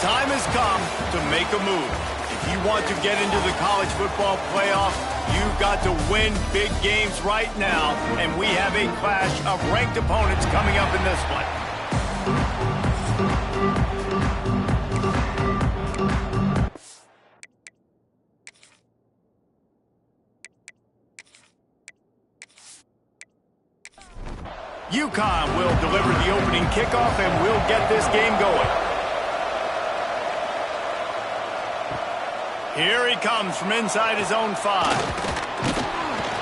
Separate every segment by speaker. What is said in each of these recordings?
Speaker 1: time has come to make a move. If you want to get into the college football playoff, you've got to win big games right now, and we have a clash of ranked opponents coming up in this one. Uconn will deliver the opening kickoff, and we'll get this game going. Here he comes from inside his own 5.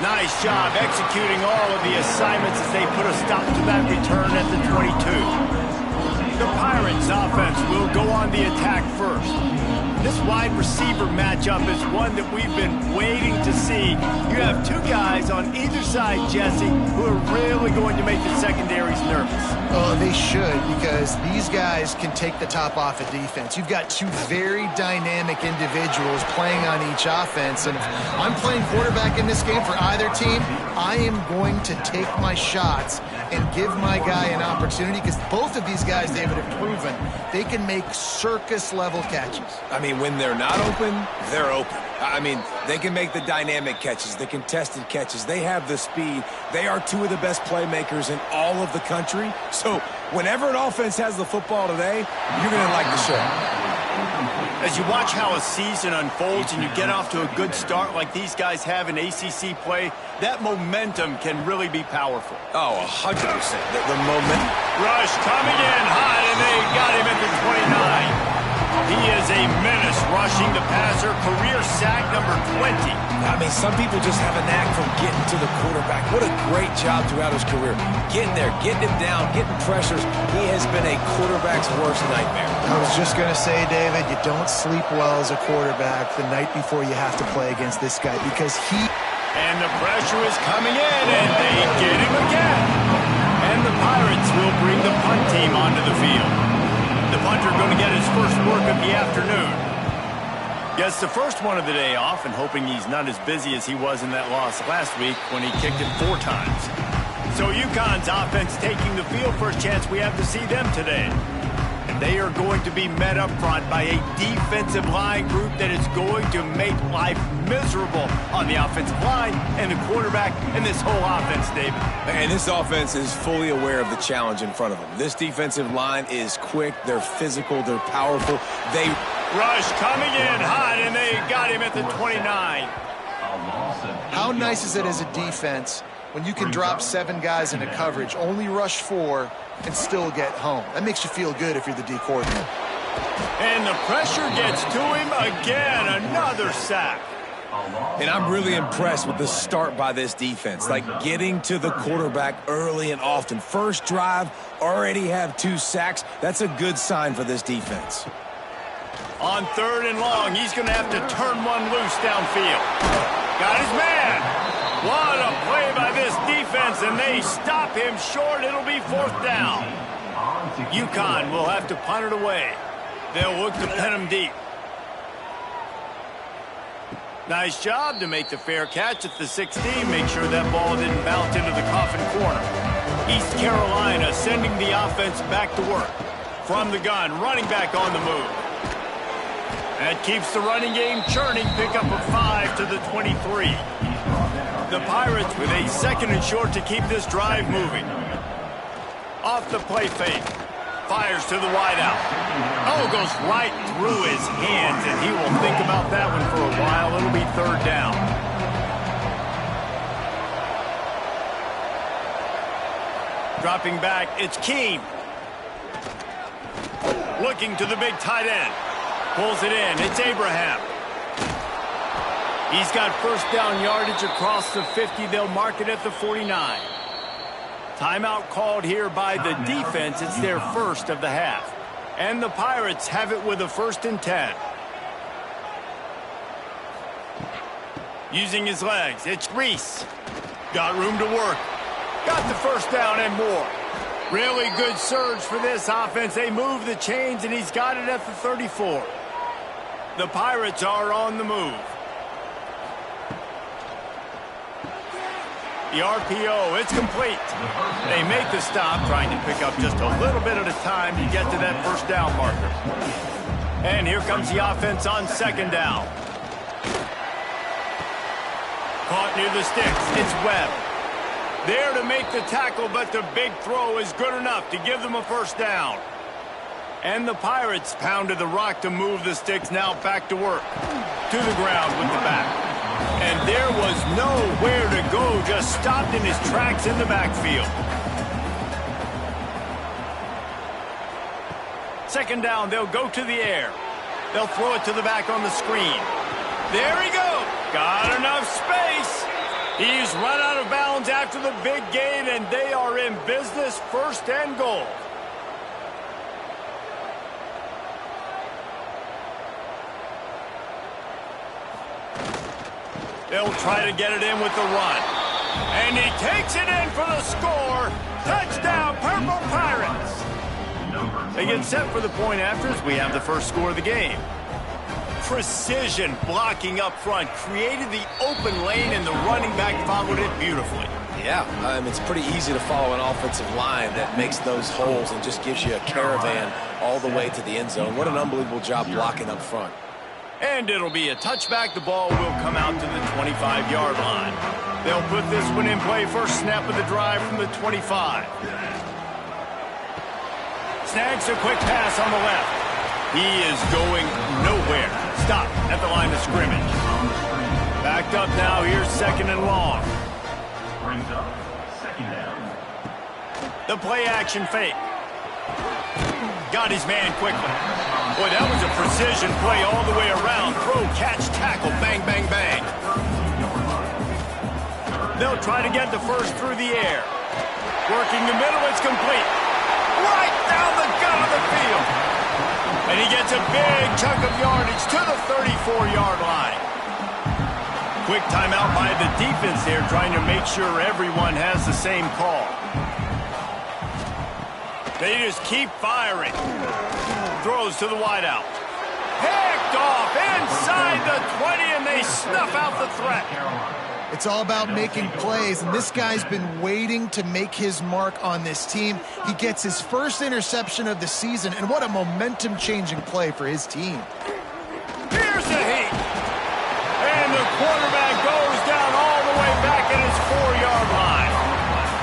Speaker 1: Nice job executing all of the assignments as they put a stop to that return at the 22. The Pirates offense will go on the attack first. This wide receiver matchup is one that we've been waiting to see. You have two guys on either side, Jesse, who are really going to make the secondaries nervous.
Speaker 2: Oh, they should, because these guys can take the top off a defense. You've got two very dynamic individuals playing on each offense, and if I'm playing quarterback in this game for either team, I am going to take my shots and give my guy an opportunity, because both of these guys, David, have proven they can make circus-level catches.
Speaker 3: I mean, when they're not open, they're open. I mean, they can make the dynamic catches, the contested catches. They have the speed. They are two of the best playmakers in all of the country. So whenever an offense has the football today, you're going to like the show.
Speaker 1: As you watch how a season unfolds and you get off to a good start like these guys have in ACC play, that momentum can really be powerful.
Speaker 3: Oh, 100%. The momentum.
Speaker 1: Rush coming in hot, and they got him at the 29. He is a menace rushing the passer, career sack number 20.
Speaker 3: I mean, some people just have a knack for getting to the quarterback. What a great job throughout his career. Getting there, getting him down, getting pressures. He has been a quarterback's worst nightmare.
Speaker 2: I was just going to say, David, you don't sleep well as a quarterback the night before you have to play against this guy, because he...
Speaker 1: And the pressure is coming in, and they get him again. And the Pirates will bring the punt team onto the field. The punter going to get his first work of the afternoon. Gets the first one of the day off, and hoping he's not as busy as he was in that loss last week when he kicked it 4 times. So Uconn's offense taking the field for a chance we have to see them today. And they are going to be met up front by a defensive line group that is going to make life miserable on the offensive line and the quarterback and this whole offense, David.
Speaker 3: And this offense is fully aware of the challenge in front of them. This defensive line is quick, they're physical, they're powerful. They
Speaker 1: rush coming in hot, and they got him at the 29.
Speaker 2: How nice is it as a defense when you can drop 7 guys into coverage, only rush 4, and still get home? That makes you feel good if you're the D coordinator.
Speaker 1: And the pressure gets to him again, another sack.
Speaker 3: And I'm really impressed with the start by this defense, like getting to the quarterback early and often. First drive, already have 2 sacks. That's a good sign for this defense.
Speaker 1: On 3rd and long, he's going to have to turn one loose downfield. Got his man. What a play by this defense, and they stop him short. It'll be 4th down. Uconn will have to punt it away. They'll look to pin him deep. Nice job to make the fair catch at the 16. Make sure that ball didn't bounce into the coffin corner. East Carolina sending the offense back to work. From the gun, running back on the move. That keeps the running game churning. Pickup of 5 to the 23. The Pirates with a 2nd and short to keep this drive moving. Off the play fake. Fires to the wideout. Oh, goes right through his hands, and he will think about that one for a while. It'll be 3rd down. Dropping back, it's Keene. Looking to the big tight end. Pulls it in. It's Abraham. He's got 1st down yardage across the 50. They'll mark it at the 49. Timeout called here by the defense. It's their first of the half. And the Pirates have it with a 1st and 10. Using his legs, it's Reese. Got room to work. Got the 1st down and more. Really good surge for this offense. They move the chains, and he's got it at the 34. The Pirates are on the move. The RPO, it's complete. They make the stop, trying to pick up just a little bit at a time to get to that 1st down marker. And here comes the offense on second down. Caught near the sticks. It's Webb. There to make the tackle, but the big throw is good enough to give them a first down. And the Pirates pounded the rock to move the sticks, now back to work. To the ground with the back. And there was nowhere to go, just stopped in his tracks in the backfield. Second down, they'll go to the air. They'll throw it to the back on the screen. There he goes. Got enough space. He's run out of bounds after the big gain, and they are in business, first and goal. They'll try to get it in with the run. And he takes it in for the score. Touchdown, Purple Pirates. They get set for the point after as we have the first score of the game. Precision blocking up front created the open lane, and the running back followed it beautifully.
Speaker 3: Yeah, it's pretty easy to follow an offensive line that makes those holes and just gives you a caravan all the way to the end zone. What an unbelievable job blocking up front.
Speaker 1: And it'll be a touchback. The ball will come out to the 25-yard line. They'll put this one in play. First snap of the drive from the 25. Snags a quick pass on the left. He is going nowhere. Stop at the line of scrimmage. Backed up now. Here's second and long.
Speaker 4: Brings up second down.
Speaker 1: The play action fake. Got his man quickly. Boy, that was a precision play all the way around. Throw, catch, tackle, bang, bang, bang. They'll try to get the first through the air. Working the middle, it's complete. Right down the gut of the field. And he gets a big chunk of yardage to the 34-yard line. Quick timeout by the defense there, trying to make sure everyone has the same call. They just keep firing. Throws to the wideout. Picked off inside the 20, and they snuff out the threat.
Speaker 2: It's all about making plays, and this guy's been waiting to make his mark on this team. He gets his first interception of the season, and what a momentum-changing play for his team.
Speaker 1: Here's the heat. And the quarterback goes down all the way back at his 4-yard line.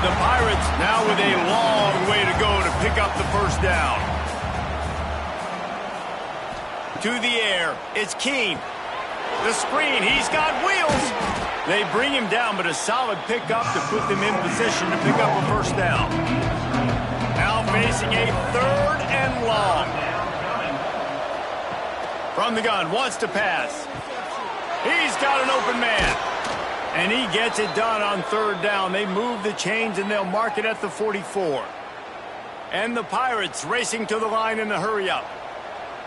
Speaker 1: The Pirates now with a long way to go to pick up the first down. To the air, it's Keene. The screen, he's got wheels. They bring him down, but a solid pickup to put them in position to pick up a first down. Now facing a third and long. From the gun, wants to pass. He's got an open man. And he gets it done on third down. They move the chains, and they'll mark it at the 44. And the Pirates racing to the line in the hurry-up.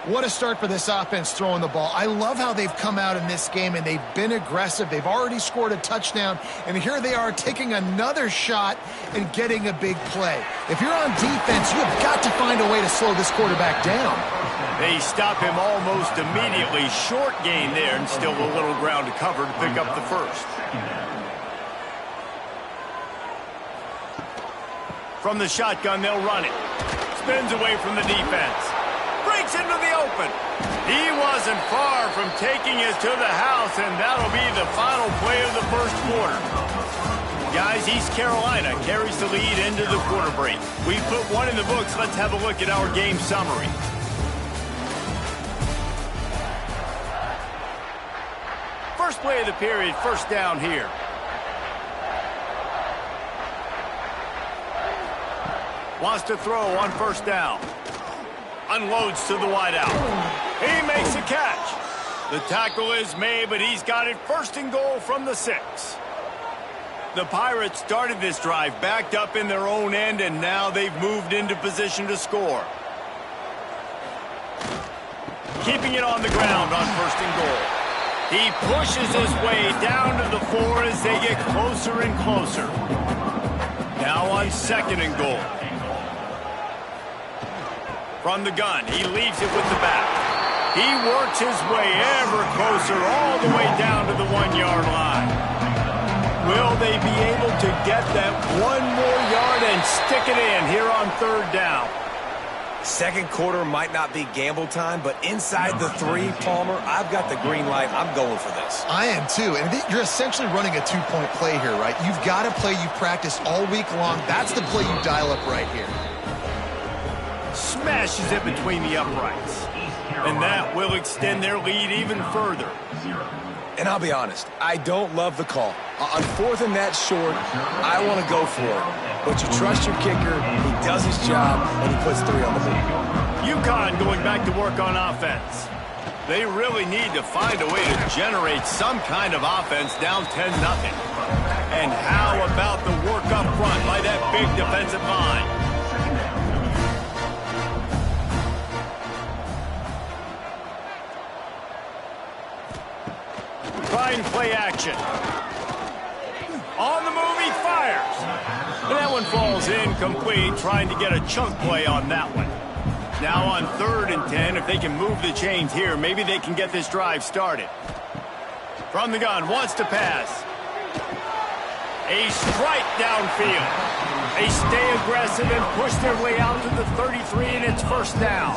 Speaker 2: What a start for this offense throwing the ball. I love how they've come out in this game, and they've been aggressive. They've already scored a touchdown, and here they are taking another shot and getting a big play. If you're on defense, you have got to find a way to slow this quarterback down.
Speaker 1: They stop him almost immediately. Short gain there, and still a little ground to cover to pick up the first. From the shotgun, they'll run it. Spins away from the defense. Breaks into the open. He wasn't far from taking it to the house, and that'll be the final play of the first quarter. Guys, East Carolina carries the lead into the quarter break. We put one in the books. Let's have a look at our game summary. First play of the period, first down here. Wants to throw on first down. Unloads to the wideout. He makes a catch. The tackle is made, but he's got it first and goal from the 6. The Pirates started this drive backed up in their own end, and now they've moved into position to score. Keeping it on the ground on first and goal. He pushes his way down to the 4 as they get closer and closer. Now on second and goal. From the gun, he leaves it with the back. He works his way ever closer all the way down to the 1-yard line. Will they be able to get that one more yard and stick it in here on third down?
Speaker 3: Second quarter might not be gamble time, but inside the 3, Palmer, I've got the green light. I'm going for this.
Speaker 2: I am too, and you're essentially running a 2-point play here, right? You've got a play you've practiced all week long. That's the play you dial up right here.
Speaker 1: Smashes it between the uprights. And that will extend their lead even further.
Speaker 3: And I'll be honest, I don't love the call. On 4th and that short, I want to go for it. But you trust your kicker, he does his job, and he puts 3 on the board.
Speaker 1: Uconn going back to work on offense. They really need to find a way to generate some kind of offense down 10-0. And how about the work up front by that big defensive line? Trying play action. On the move, he fires. And that one falls incomplete, trying to get a chunk play on that one. Now on 3rd and 10, if they can move the chains here, maybe they can get this drive started. From the gun, wants to pass. A strike downfield. They stay aggressive and push their way out to the 33, and it's first down.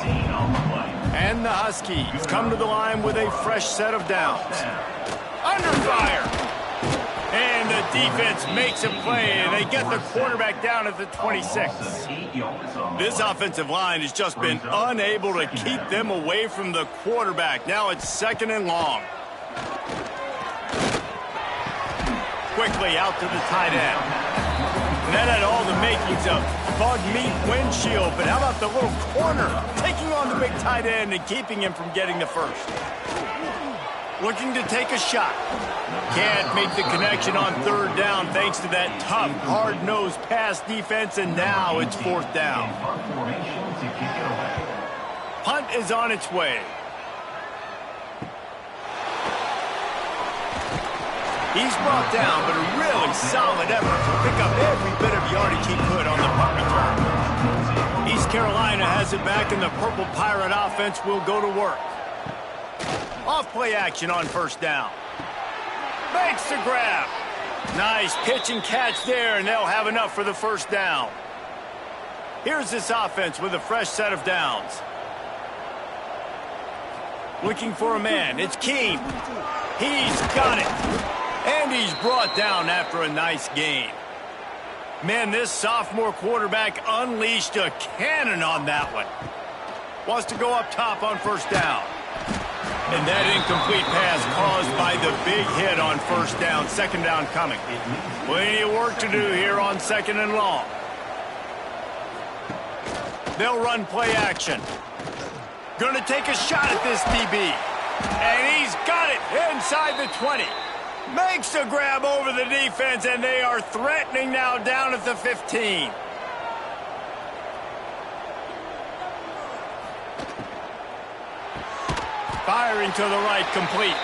Speaker 1: And the Huskies come to the line with a fresh set of downs. Under fire. And the defense makes a play, and they get the quarterback down at the 26. This offensive line has just been unable to keep them away from the quarterback. Now it's 2nd and long. Quickly out to the tight end. And that had all the makings of bug meat windshield, but how about the little corner taking on the big tight end and keeping him from getting the first? Looking to take a shot. Can't make the connection on 3rd down thanks to that tough, hard-nosed pass defense, and now it's 4th down. Punt is on its way. He's brought down, but a really solid effort to pick up every bit of yardage he could on the punt return. East Carolina has it back, and the Purple Pirate offense will go to work. Off play action on 1st down. Makes the grab. Nice pitch and catch there, and they'll have enough for the 1st down. Here's this offense with a fresh set of downs. Looking for a man. It's Keene. He's got it. And he's brought down after a nice gain. Man, this sophomore quarterback unleashed a cannon on that one. Wants to go up top on 1st down. And that incomplete pass caused by the big hit on 1st down. 2nd down coming. Plenty of work to do here on 2nd and long. They'll run play action. Gonna take a shot at this DB. And he's got it inside the 20. Makes a grab over the defense, and they are threatening now down at the 15. Firing to the right, complete.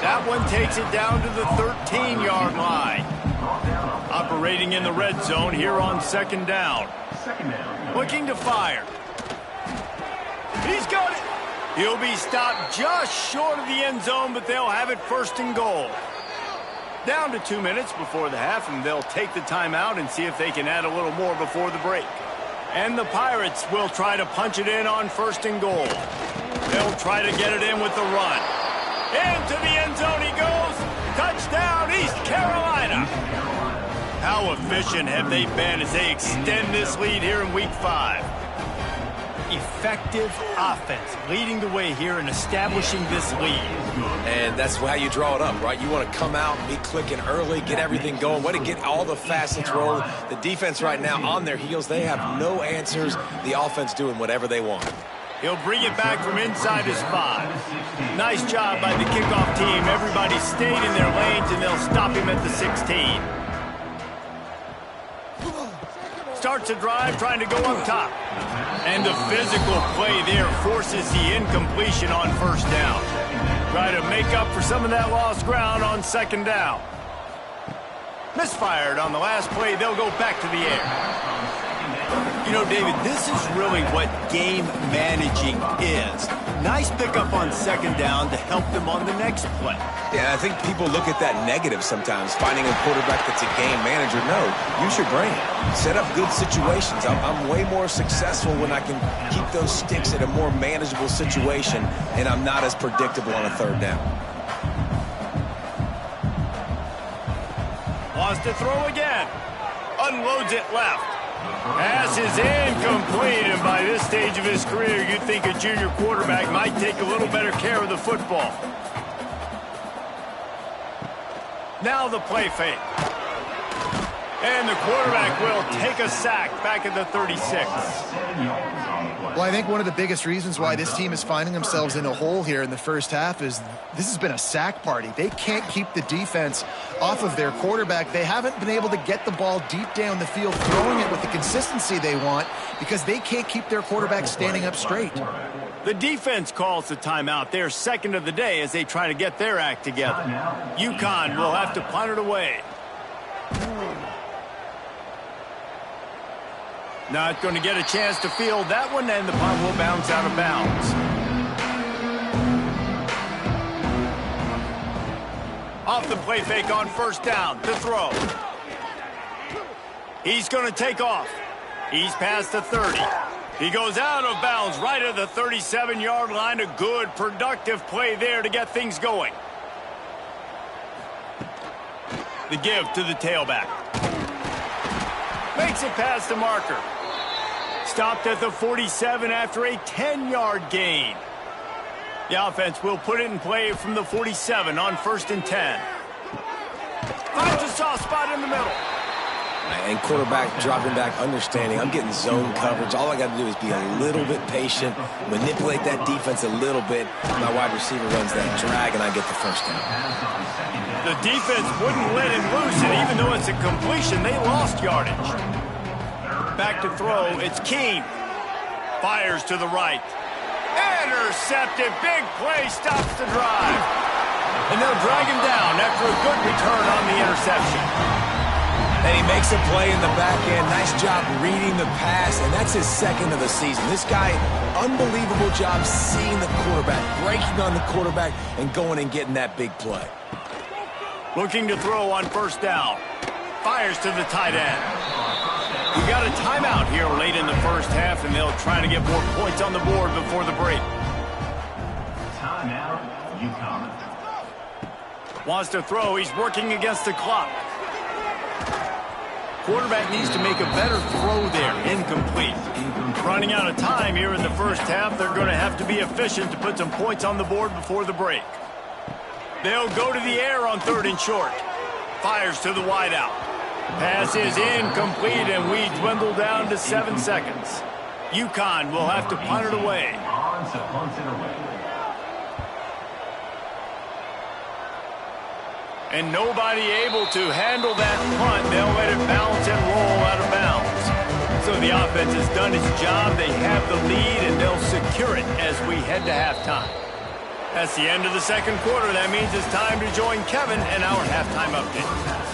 Speaker 1: That one takes it down to the 13-yard line. Operating in the red zone here on 2nd down. Looking to fire. He's got it. He'll be stopped just short of the end zone, but they'll have it 1st and goal. Down to 2 minutes before the half, and they'll take the timeout and see if they can add a little more before the break. And the Pirates will try to punch it in on 1st and goal. They'll try to get it in with the run. Into the end zone he goes. Touchdown, East Carolina. How efficient have they been as they extend this lead here in Week 5? Effective offense leading the way here and establishing this lead.
Speaker 3: And that's how you draw it up, right? You want to come out, be clicking early, get everything going, way to get all the facets rolling. The defense right now on their heels, they have no answers. The offense doing whatever they want.
Speaker 1: He'll bring it back from inside his 5. Nice job by the kickoff team. Everybody stayed in their lanes, and they'll stop him at the 16. Starts a drive trying to go up top. And the physical play there forces the incompletion on 1st down. Try to make up for some of that lost ground on 2nd down. Misfired on the last play. They'll go back to the air. You know, David, this is really what game managing is. Nice pickup on second down to help them on the next play.
Speaker 3: Yeah, I think people look at that negative sometimes, finding a quarterback that's a game manager. No, use your brain. Set up good situations. I'm way more successful when I can keep those sticks at a more manageable situation, and I'm not as predictable on a third down.
Speaker 1: Wants to throw again. Unloads it left. Pass is incomplete, and by this stage of his career, you'd think a junior quarterback might take a little better care of the football. Now the play fake. And the quarterback will take a sack back at the 36.
Speaker 2: Well, I think one of the biggest reasons why this team is finding themselves in a hole here in the first half is this has been a sack party. They can't keep the defense off of their quarterback. They haven't been able to get the ball deep down the field, throwing it with the consistency they want because they can't keep their quarterback standing up straight.
Speaker 1: The defense calls the timeout. They're second of the day as they try to get their act together. Uconn will have to punt it away. Not going to get a chance to field that one, and the punt will bounce out of bounds. Off the play fake on first down to throw. He's going to take off. He's past the 30. He goes out of bounds right at the 37-yard line. A good, productive play there to get things going. The give to the tailback. Makes it past the marker. Stopped at the 47 after a 10-yard gain. The offense will put it in play from the 47 on 1st and 10. Finds a soft spot in the middle.
Speaker 3: And quarterback dropping back, understanding I'm getting zone coverage. All I got to do is be a little bit patient, manipulate that defense a little bit. My wide receiver runs that drag, and I get the first down.
Speaker 1: The defense wouldn't let him loose, and even though it's a completion, they lost yardage. Back to throw, it's Keene. Fires to the right. Intercepted, big play, stops the drive. And they'll drag him down after a good return on the interception.
Speaker 3: And he makes a play in the back end. Nice job reading the pass, and that's his second of the season. This guy, unbelievable job seeing the quarterback, breaking on the quarterback, and going and getting that big play.
Speaker 1: Looking to throw on first down. Fires to the tight end. We got a timeout here late in the first half, and they'll try to get more points on the board before the break.
Speaker 4: Timeout, Uconn.
Speaker 1: Wants to throw. He's working against the clock. Quarterback needs to make a better throw there. Incomplete. Running out of time here in the first half. They're going to have to be efficient to put some points on the board before the break. They'll go to the air on 3rd and short. Fires to the wideout. Pass is incomplete, and we dwindle down to 7 seconds. Uconn will have to punt it away. And nobody able to handle that punt. They'll let it bounce and roll out of bounds. So the offense has done its job. They have the lead, and they'll secure it as we head to halftime. That's the end of the second quarter. That means it's time to join Kevin and our halftime update.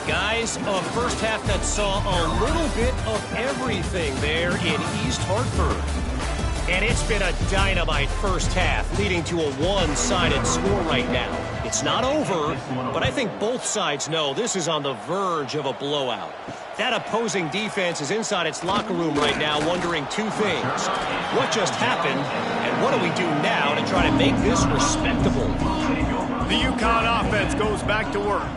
Speaker 5: Guys, a first half that saw a little bit of everything there in East Hartford. And it's been a dynamite first half, leading to a one-sided score right now. It's not over, but I think both sides know this is on the verge of a blowout. That opposing defense is inside its locker room right now wondering two things. What just happened, and what do we do now to try to make this respectable?
Speaker 1: The Uconn offense goes back to work.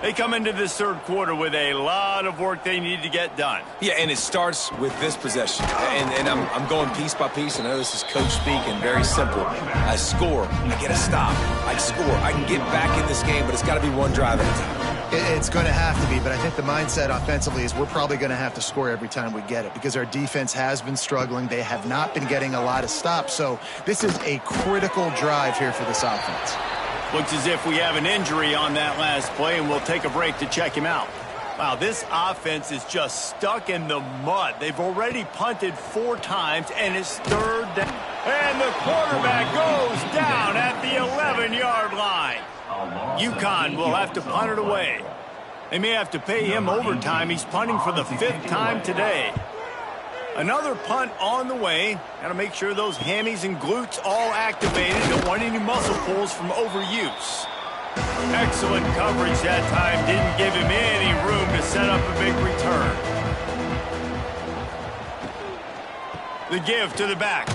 Speaker 1: They come into this third quarter with a lot of work they need to get done.
Speaker 3: Yeah, and it starts with this possession. And I'm going piece by piece. I know this is coach speak and very simple. I score. I get a stop. I score. I can get back in this game, but it's got to be one drive at a time.
Speaker 2: It's going to have to be, but I think the mindset offensively is we're probably going to have to score every time we get it because our defense has been struggling. They have not been getting a lot of stops, so this is a critical drive here for this offense.
Speaker 1: Looks as if we have an injury on that last play, and we'll take a break to check him out. Wow, this offense is just stuck in the mud. They've already punted 4 times, and it's 3rd down. And the quarterback goes down at the 11-yard line. Uconn will have to punt it away. They may have to pay him overtime. He's punting for the 5th time today. Another punt on the way. Got to make sure those hammies and glutes all activated. Don't want any muscle pulls from overuse. Excellent coverage that time. Didn't give him any room to set up a big return. The give to the back.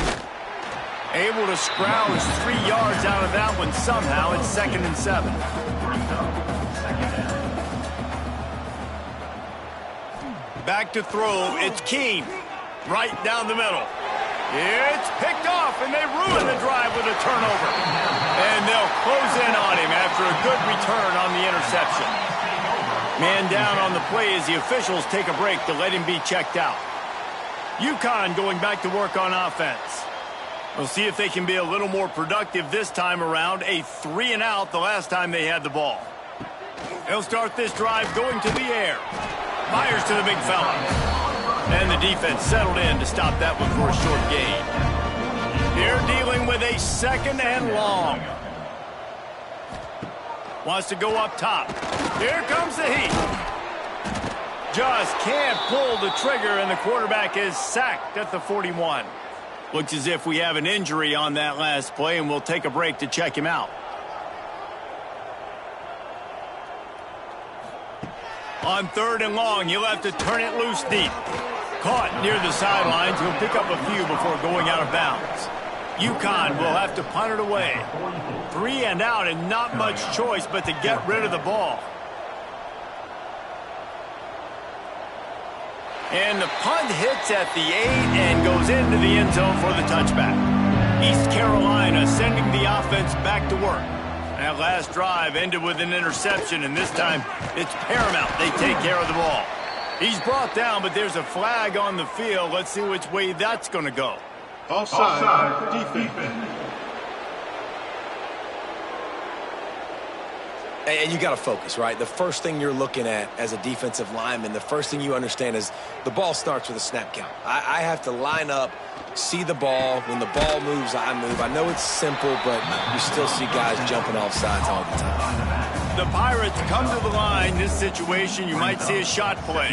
Speaker 1: Able to scrounge 3 yards out of that one somehow. It's 2nd and 7. Back to throw. It's Keene. Right down the middle. It's picked off, and they ruin the drive with a turnover. And they'll close in on him after a good return on the interception. Man down on the play as the officials take a break to let him be checked out. Uconn going back to work on offense. We'll see if they can be a little more productive this time around. A 3-and-out the last time they had the ball. They'll start this drive going to the air. Fires to the big fella. And the defense settled in to stop that one for a short gain. They're dealing with a 2nd and long. Wants to go up top. Here comes the heat. Just can't pull the trigger, and the quarterback is sacked at the 41. Looks as if we have an injury on that last play, and we'll take a break to check him out. On 3rd and long, he'll have to turn it loose deep. Caught near the sidelines. He'll pick up a few before going out of bounds. Uconn will have to punt it away. 3 and out and not much choice but to get rid of the ball. And the punt hits at the 8 and goes into the end zone for the touchback. East Carolina sending the offense back to work. That last drive ended with an interception, and this time it's paramount they take care of the ball. He's brought down, but there's a flag on the field. Let's see which way that's going to go.
Speaker 4: Offside, defense.
Speaker 3: And you got to focus, right? The first thing you're looking at as a defensive lineman, the first thing you understand is the ball starts with a snap count. I have to line up, see the ball. When the ball moves, I move. I know it's simple, but you still see guys jumping off sides all the time.
Speaker 1: The Pirates come to the line. This situation, you might see a shot play.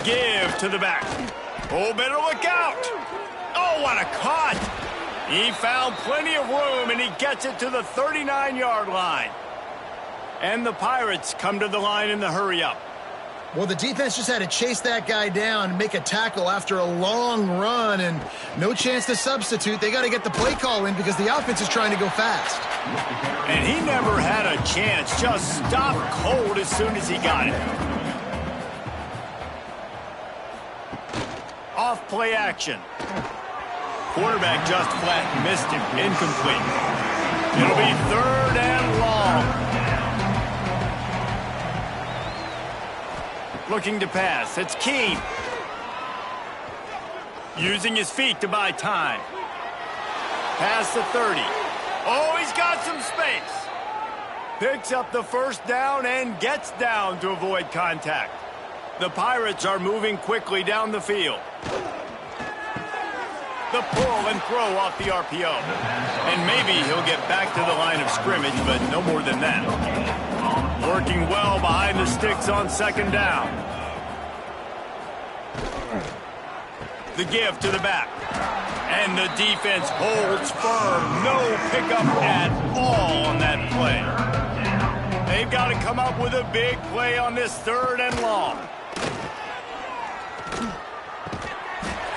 Speaker 1: Give to the back. Oh, better look out. Oh, what a cut. He found plenty of room, and he gets it to the 39-yard line. And the Pirates come to the line in the hurry-up.
Speaker 2: Well, the defense just had to chase that guy down and make a tackle after a long run, and no chance to substitute. They got to get the play call in because the offense is trying to go fast.
Speaker 1: And he never had a chance. Just stopped cold as soon as he got it. Off play action. Quarterback just flat missed him. Incomplete. It'll be 3rd and long. Looking to pass. It's Keene. Using his feet to buy time. Past the 30. Oh, he's got some space. Picks up the first down and gets down to avoid contact. The Pirates are moving quickly down the field. The pull and throw off the RPO. And maybe he'll get back to the line of scrimmage, but no more than that. Working well behind the sticks on 2nd down. The give to the back. And the defense holds firm. No pickup at all on that play. They've got to come up with a big play on this 3rd and long.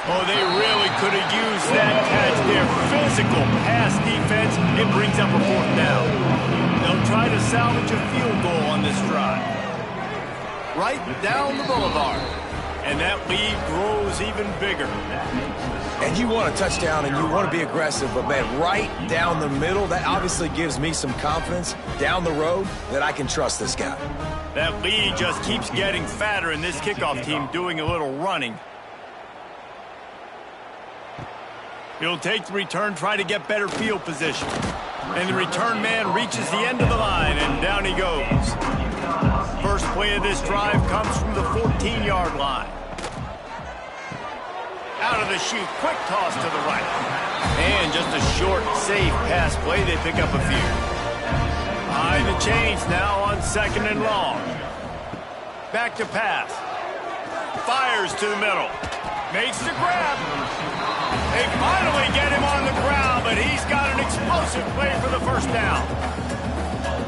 Speaker 1: Oh, they really could have used that catch there. Physical pass defense. It brings up a 4th down. They'll try to salvage a field goal on this drive. Right down the boulevard. And that lead grows even bigger.
Speaker 3: And you want a touchdown and you want to be aggressive, but, man, right down the middle, that obviously gives me some confidence down the road that I can trust this guy.
Speaker 1: That lead just keeps getting fatter, and this kickoff team doing a little running. He'll take the return, try to get better field position. And the return man reaches the end of the line, and down he goes. First play of this drive comes from the 14-yard line. Out of the chute, quick toss to the right. And just a short, safe pass play, they pick up a few. Behind the chains now on 2nd and long. Back to pass. fires to the middle. Makes the grab. They finally get him on the ground, but he's got an explosive play for the first down.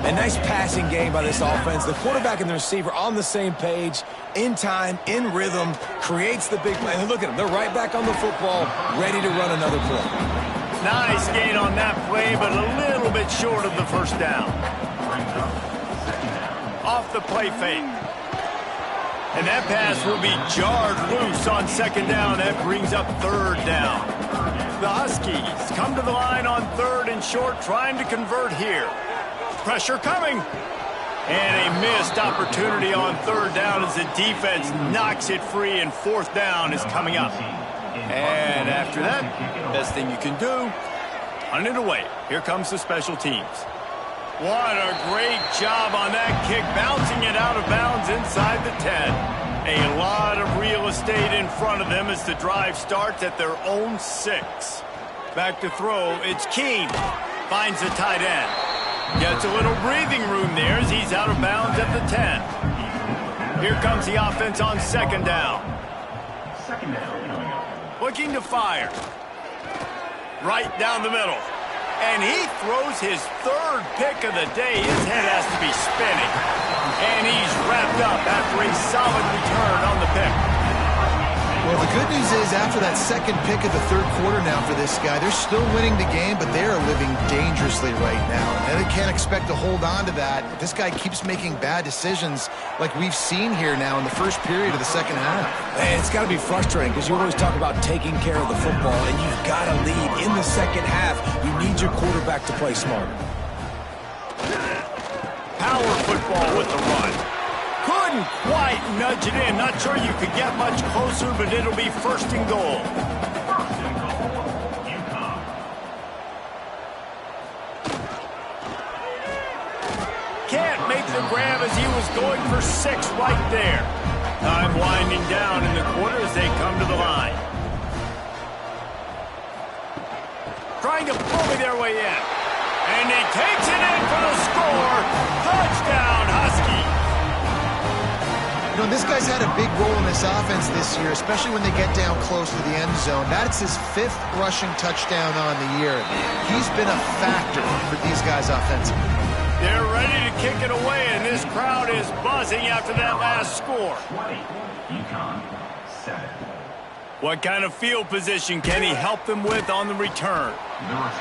Speaker 3: A nice passing game by this offense. The quarterback and the receiver on the same page, in time, in rhythm, creates the big play. And look at them. They're right back on the football, ready to run another play.
Speaker 1: Nice gain on that play, but a little bit short of the first down. Off the play fake. And that pass will be jarred loose on second down. That brings up third down. The Huskies come to the line on third and short, trying to convert here. Pressure coming. And a missed opportunity on third down as the defense knocks it free, and fourth down is coming up. And after that, best thing you can do, punt it away. Here comes the special teams. What a great job on that kick, bouncing it out of bounds inside the 10. A lot of real estate in front of them as the drive starts at their own 6. Back to throw, it's Keene. Finds the tight end. Gets a little breathing room there as he's out of bounds at the 10. Here comes the offense on second down. Looking to fire. Right down the middle. And he throws his third pick of the day. His head has to be spinning. And he's wrapped up after a solid return on the pick.
Speaker 2: Well, the good news is after that second pick of the third quarter now for this guy, they're still winning the game, but they are living dangerously right now. And they can't expect to hold on to that. This guy keeps making bad decisions like we've seen here now in the first period of the second half.
Speaker 3: Man, it's got to be frustrating because you always talk about taking care of the football, and you've got to lead in the second half. You need your quarterback to play smarter.
Speaker 1: Power football with the run. Couldn't quite nudge it in. Not sure you could get much closer, but it'll be first and goal. Can't make the grab as he was going for 6 right there. Time winding down in the quarter as they come to the line. Trying to bully their way in. And he takes it in for the score. Touchdown, Husky.
Speaker 2: You know, this guy's had a big role in this offense this year, especially when they get down close to the end zone. That's his 5th rushing touchdown on the year. He's been a factor for these guys offensively.
Speaker 1: They're ready to kick it away, and this crowd is buzzing after that last score.
Speaker 6: 20, Uconn, 7.
Speaker 1: What kind of field position can he help them with on the return?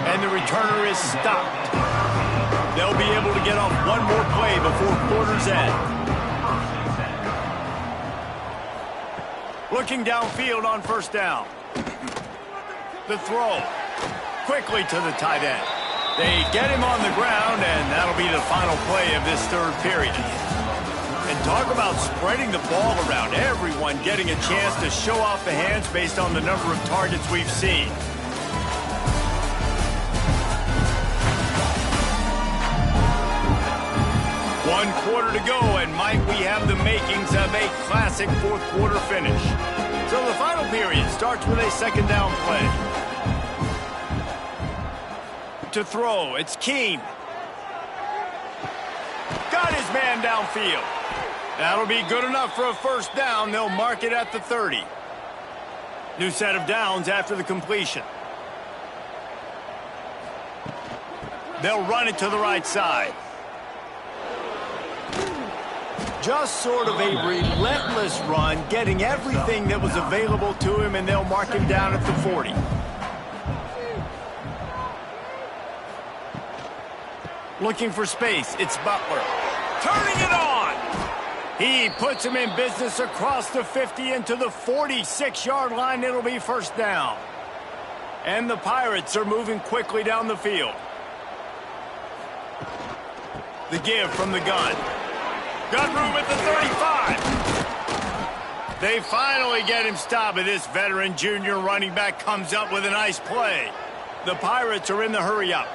Speaker 1: And the returner is stopped. They'll be able to get off one more play before quarter's end. Looking downfield on first down. The throw. Quickly to the tight end. They get him on the ground, and that'll be the final play of this third period. And talk about spreading the ball around. Everyone getting a chance to show off the hands based on the number of targets we've seen. One quarter to go, and might we have the makings of a classic fourth quarter finish. So the final period starts with a second down play. To throw, it's Keene. Got his man downfield. That'll be good enough for a first down. They'll mark it at the 30. New set of downs after the completion. They'll run it to the right side. Just sort of a relentless run, getting everything that was available to him, and they'll mark him down at the 40. Looking for space, it's Butler. Turning it on! He puts him in business across the 50 into the 46-yard line. It'll be first down. And the Pirates are moving quickly down the field. The give from the gun. Got room at the 35. They finally get him stopped, and this veteran junior running back comes up with a nice play. The Pirates are in the hurry-up.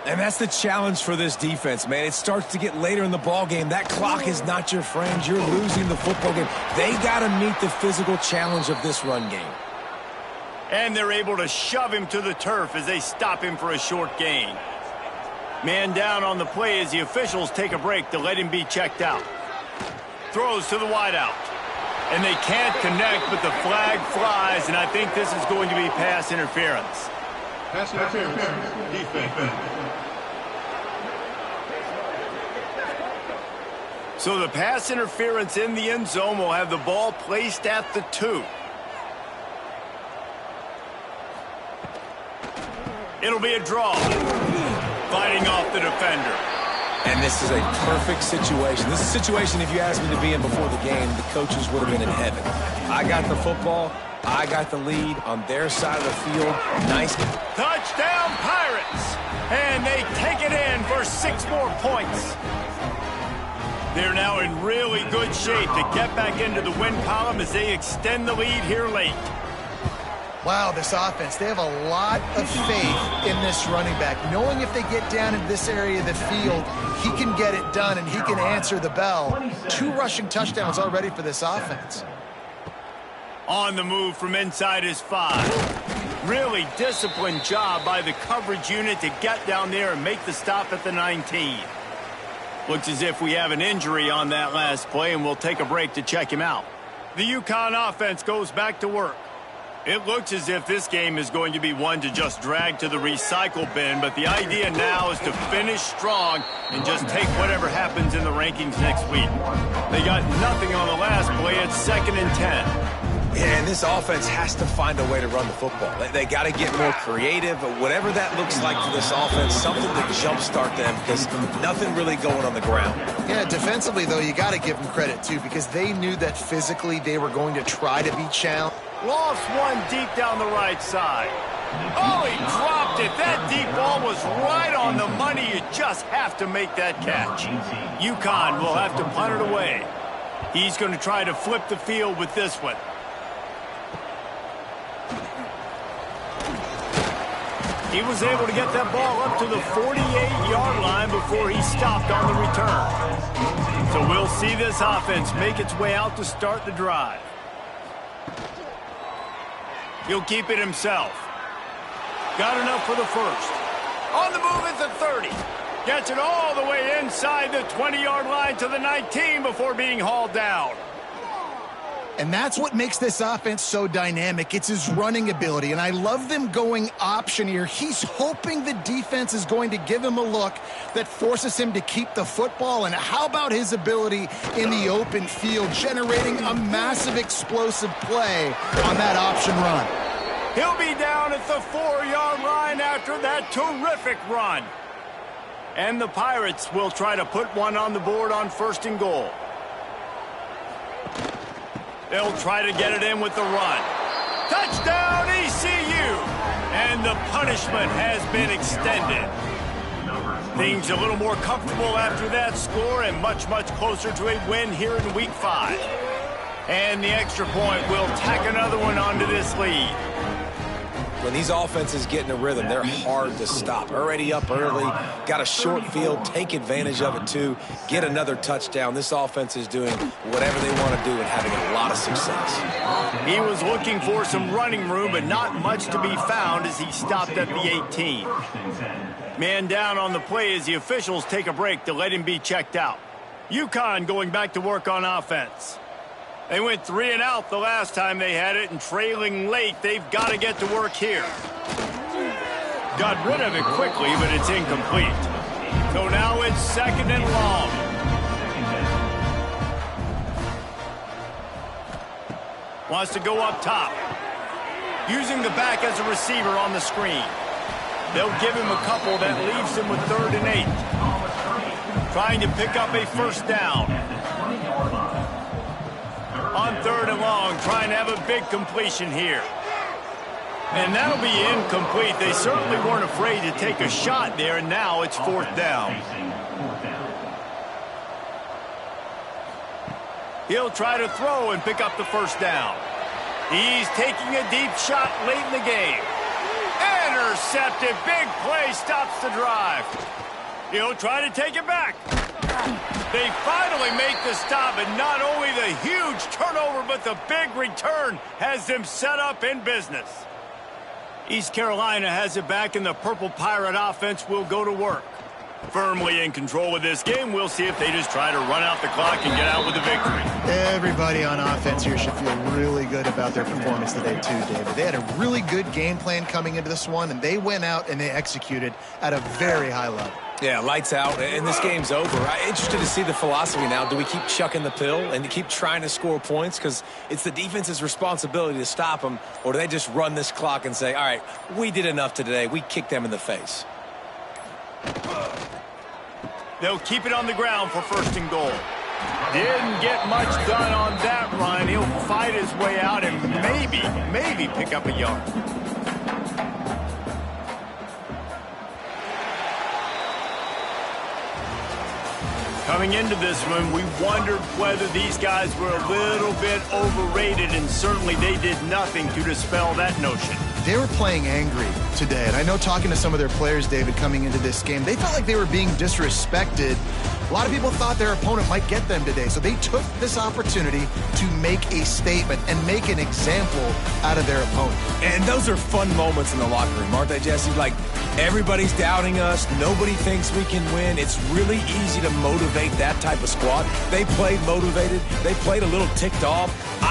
Speaker 3: And that's the challenge for this defense, man. It starts to get later in the ball game. That clock is not your friend. You're losing the football game. They got to meet the physical challenge of this run game.
Speaker 1: And they're able to shove him to the turf as they stop him for a short gain. Man down on the play as the officials take a break to let him be checked out. Throws to the wideout. And they can't connect, but the flag flies, and I think this is going to be pass interference.
Speaker 4: Pass interference. Defense.
Speaker 1: So the pass interference in the end zone will have the ball placed at the 2. It'll be a draw. Fighting off the defender.
Speaker 3: And this is a perfect situation. This is a situation, if you asked me to be in before the game, the coaches would have been in heaven. I got the football. I got the lead on their side of the field. Nice.
Speaker 1: Touchdown, Pirates! And they take it in for 6 more points. They're now in really good shape to get back into the win column as they extend the lead here late.
Speaker 2: Wow, this offense, they have a lot of faith in this running back. Knowing if they get down in this area of the field, he can get it done and he can answer the bell. 2 rushing touchdowns already for this offense.
Speaker 1: On the move from inside his 5. Really disciplined job by the coverage unit to get down there and make the stop at the 19. Looks as if we have an injury on that last play, and we'll take a break to check him out. The Uconn offense goes back to work. It looks as if this game is going to be one to just drag to the recycle bin, but the idea now is to finish strong and just take whatever happens in the rankings next week. They got nothing on the last play. It's 2nd and 10.
Speaker 3: Yeah, and this offense has to find a way to run the football. They got to get more creative, but whatever that looks like for this offense, something to jumpstart them because nothing really going on the ground.
Speaker 2: Yeah, defensively, though, you got to give them credit, too, because they knew that physically they were going to try to be challenged.
Speaker 1: Lost one deep down the right side. Oh, he dropped it. That deep ball was right on the money. You just have to make that catch. Uconn will have to punt it away. He's going to try to flip the field with this one. He was able to get that ball up to the 48-yard line before he stopped on the return. So we'll see this offense make its way out to start the drive. He'll keep it himself. Got enough for the first. On the move at the 30. Gets it all the way inside the 20-yard line to the 19 before being hauled down.
Speaker 2: And that's what makes this offense so dynamic. It's his running ability, and I love them going option here. He's hoping the defense is going to give him a look that forces him to keep the football. And how about his ability in the open field, generating a massive explosive play on that option run?
Speaker 1: He'll be down at the 4-yard line after that terrific run. And the Pirates will try to put one on the board on 1st and goal. They'll try to get it in with the run. Touchdown, ECU! And the punishment has been extended. Things a little more comfortable after that score and much, much closer to a win here in Week 5. And the extra point will tack another one onto this lead.
Speaker 3: When these offenses get in a rhythm, they're hard to stop. Already up early, got a short field, take advantage of it too, get another touchdown. This offense is doing whatever they want to do and having a lot of success.
Speaker 1: He was looking for some running room, but not much to be found as he stopped at the 18. Man down on the play as the officials take a break to let him be checked out. Uconn going back to work on offense. They went 3 and out the last time they had it, and trailing late, they've got to get to work here. Got rid of it quickly, but it's incomplete. So now it's 2nd and long. Wants to go up top. Using the back as a receiver on the screen. They'll give him a couple that leaves him with 3rd and 8. Trying to pick up a 1st down. On 3rd and long, trying to have a big completion here. And that'll be incomplete. They certainly weren't afraid to take a shot there, and now it's 4th down. He'll try to throw and pick up the 1st down. He's taking a deep shot late in the game. Intercepted. Big play stops the drive. He'll try to take it back. They finally make the stop, and not only the huge turnover, but the big return has them set up in business. East Carolina has it back, and the Purple Pirate offense will go to work. Firmly in control of this game. We'll see if they just try to run out the clock and get out with a victory.
Speaker 2: Everybody on offense here should feel really good about their performance today too, David. They had a really good game plan coming into this one, and they went out and they executed at a very high level.
Speaker 3: Yeah, lights out, and this game's over. I'm interested to see the philosophy now. Do we keep chucking the pill and keep trying to score points? Because it's the defense's responsibility to stop them, or do they just run this clock and say, all right, we did enough today. We kicked them in the face.
Speaker 1: They'll keep it on the ground for first and goal. Didn't get much done on that run. He'll fight his way out and maybe pick up a yard. Coming into this one, we wondered whether these guys were a little bit overrated, and certainly they did nothing to dispel that notion.
Speaker 2: They were playing angry today, and I know talking to some of their players, David, coming into this game, they felt like they were being disrespected. A lot of people thought their opponent might get them today, so they took this opportunity to make a statement and make an example out of their opponent.
Speaker 3: And those are fun moments in the locker room, aren't they, Jesse? Like, everybody's doubting us. Nobody thinks we can win. It's really easy to motivate that type of squad. They played motivated. They played a little ticked off.